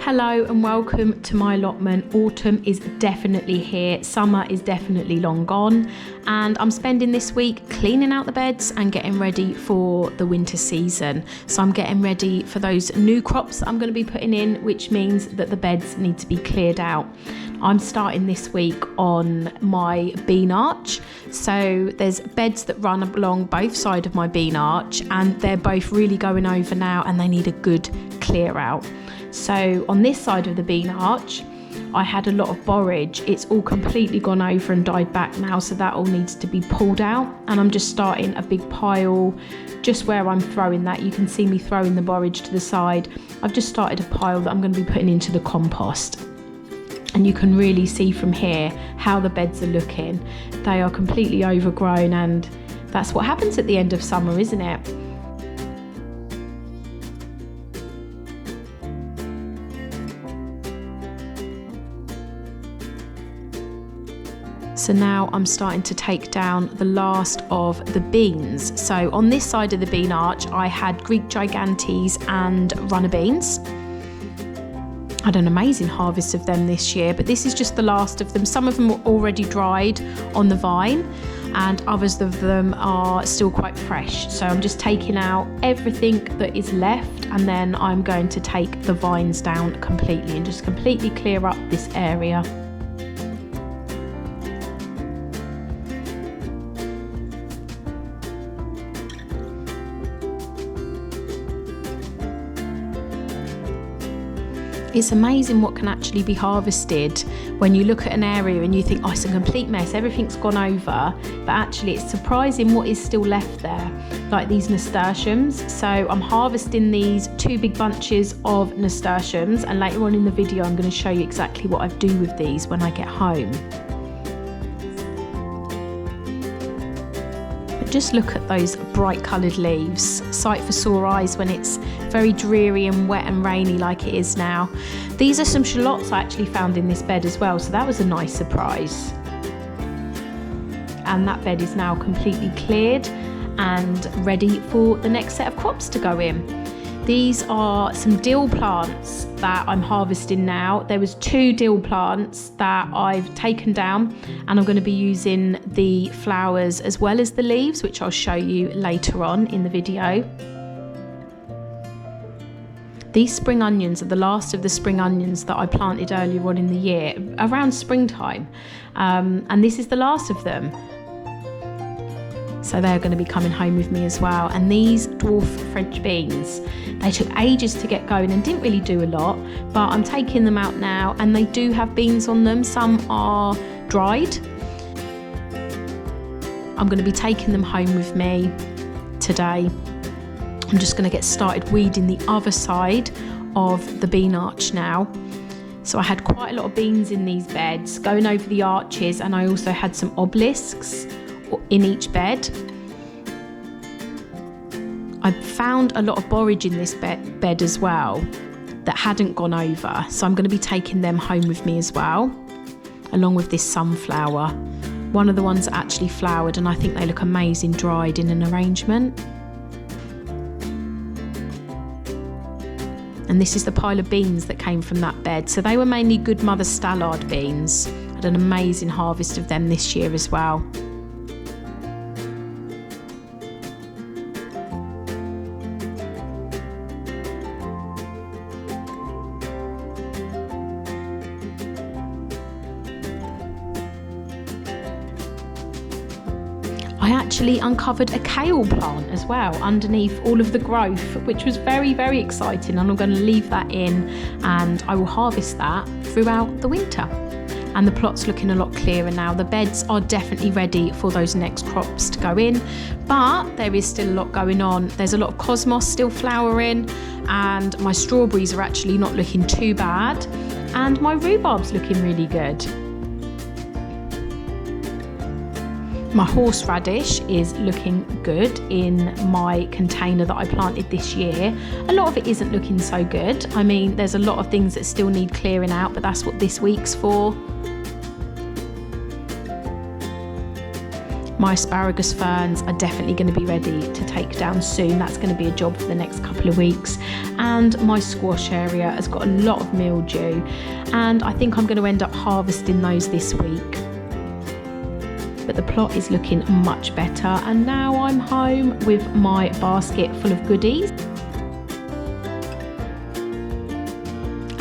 Hello and welcome to my allotment. Autumn is definitely here, summer is definitely long gone, and I'm spending this week cleaning out the beds and getting ready for the winter season. So I'm getting ready for those new crops that I'm going to be putting in, which means that the beds need to be cleared out. I'm starting this week on my bean arch. So there's beds that run along both sides of my bean arch, and they're both really going over now and they need a good clear out. So on this side of the bean arch, I had a lot of borage. It's all completely gone over and died back now, so that all needs to be pulled out. And I'm just starting a big pile just where I'm throwing that. You can see me throwing the borage to the side. I've just started a pile that I'm going to be putting into the compost. And you can really see from here how the beds are looking. They are completely overgrown, and that's what happens at the end of summer, isn't it? So now I'm starting to take down the last of the beans. So on this side of the bean arch, I had Greek Gigantes and runner beans. I had an amazing harvest of them this year, but this is just the last of them. Some of them were already dried on the vine, and others of them are still quite fresh. So I'm just taking out everything that is left, and then I'm going to take the vines down completely and just completely clear up this area. It's amazing what can actually be harvested when you look at an area and you think, oh, it's a complete mess, everything's gone over, but actually it's surprising what is still left there, like these nasturtiums. So I'm harvesting these 2 big bunches of nasturtiums, and later on in the video I'm going to show you exactly what I do with these when I get home. Just look at those bright coloured leaves. Sight for sore eyes when it's very dreary and wet and rainy like it is now. These are some shallots I actually found in this bed as well, so that was a nice surprise. And that bed is now completely cleared and ready for the next set of crops to go in. These are some dill plants that I'm harvesting now. There was 2 dill plants that I've taken down, and I'm going to be using the flowers as well as the leaves, which I'll show you later on in the video. These spring onions are the last of the spring onions that I planted earlier on in the year, around springtime, and this is the last of them. So they're going to be coming home with me as well. And these dwarf French beans, they took ages to get going and didn't really do a lot, but I'm taking them out now, and they do have beans on them. Some are dried. I'm going to be taking them home with me today. I'm just going to get started weeding the other side of the bean arch now. So I had quite a lot of beans in these beds going over the arches, and I also had some obelisks in each bed. I found a lot of borage in this bed as well that hadn't gone over, so I'm going to be taking them home with me as well, along with this sunflower. One of the ones that actually flowered, and I think they look amazing dried in an arrangement. And this is the pile of beans that came from that bed. So they were mainly good Mother Stallard beans. I had an amazing harvest of them this year as well. I actually uncovered a kale plant as well underneath all of the growth, which was very, very exciting, and I'm going to leave that in and I will harvest that throughout the winter. And the plot's looking a lot clearer now. The beds are definitely ready for those next crops to go in, but there is still a lot going on. There's a lot of cosmos still flowering, and my strawberries are actually not looking too bad, and my rhubarb's looking really good. My horseradish is looking good in my container that I planted this year. A lot of it isn't looking so good. I mean, there's a lot of things that still need clearing out, but that's what this week's for. My asparagus ferns are definitely going to be ready to take down soon. That's going to be a job for the next couple of weeks. And my squash area has got a lot of mildew, and I think I'm going to end up harvesting those this week. But the plot is looking much better, and now I'm home with my basket full of goodies.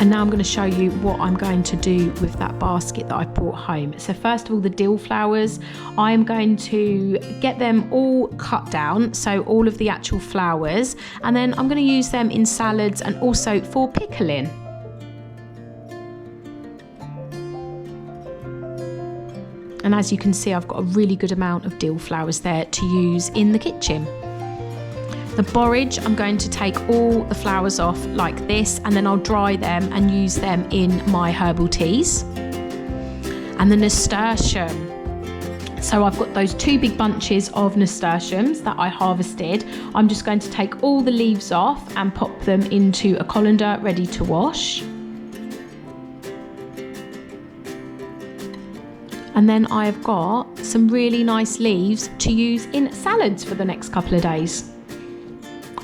And now I'm going to show you what I'm going to do with that basket that I brought home. So first of all, the dill flowers, I am going to get them all cut down, so all of the actual flowers, and then I'm going to use them in salads and also for pickling. And as you can see, I've got a really good amount of dill flowers there to use in the kitchen. The borage, I'm going to take all the flowers off like this, and then I'll dry them and use them in my herbal teas. And the nasturtium. So I've got those 2 big bunches of nasturtiums that I harvested. I'm just going to take all the leaves off and pop them into a colander ready to wash. And then I've got some really nice leaves to use in salads for the next couple of days.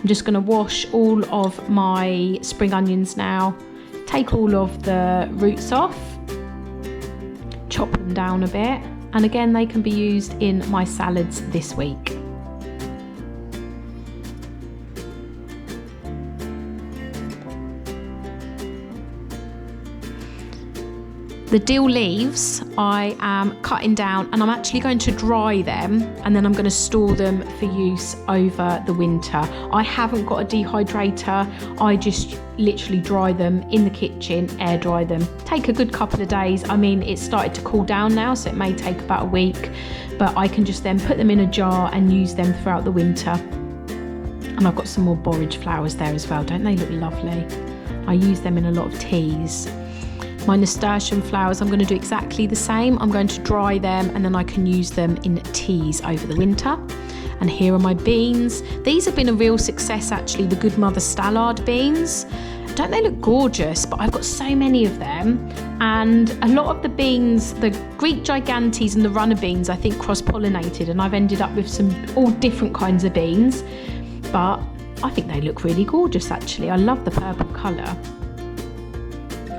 I'm just going to wash all of my spring onions now, take all of the roots off, chop them down a bit, and again they can be used in my salads this week. The dill leaves I am cutting down, and I'm actually going to dry them, and then I'm going to store them for use over the winter. I haven't got a dehydrator, I just literally dry them in the kitchen, air dry them. Take a good couple of days. I mean, it's started to cool down now, so it may take about a week, but I can just then put them in a jar and use them throughout the winter. And I've got some more borage flowers there as well. Don't they look lovely? I use them in a lot of teas. My nasturtium flowers, I'm going to do exactly the same. I'm going to dry them, and then I can use them in teas over the winter. And here are my beans. These have been a real success actually, the good Mother Stallard beans. Don't they look gorgeous? But I've got so many of them, and a lot of the beans, the Greek Gigantes and the runner beans, I think cross-pollinated, and I've ended up with some all different kinds of beans. But I think they look really gorgeous actually. I love the purple colour.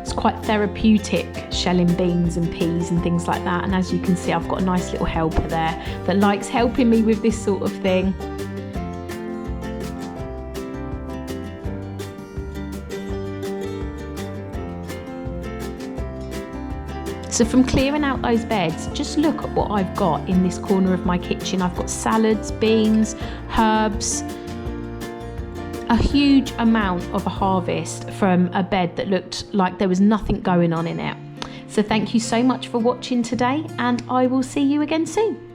It's quite therapeutic shelling beans and peas and things like that, and as you can see, I've got a nice little helper there that likes helping me with this sort of thing. So from clearing out those beds, just look at what I've got in this corner of my kitchen. I've got salads, beans, herbs, a huge amount of a harvest from a bed that looked like there was nothing going on in it. So thank you so much for watching today, and I will see you again soon.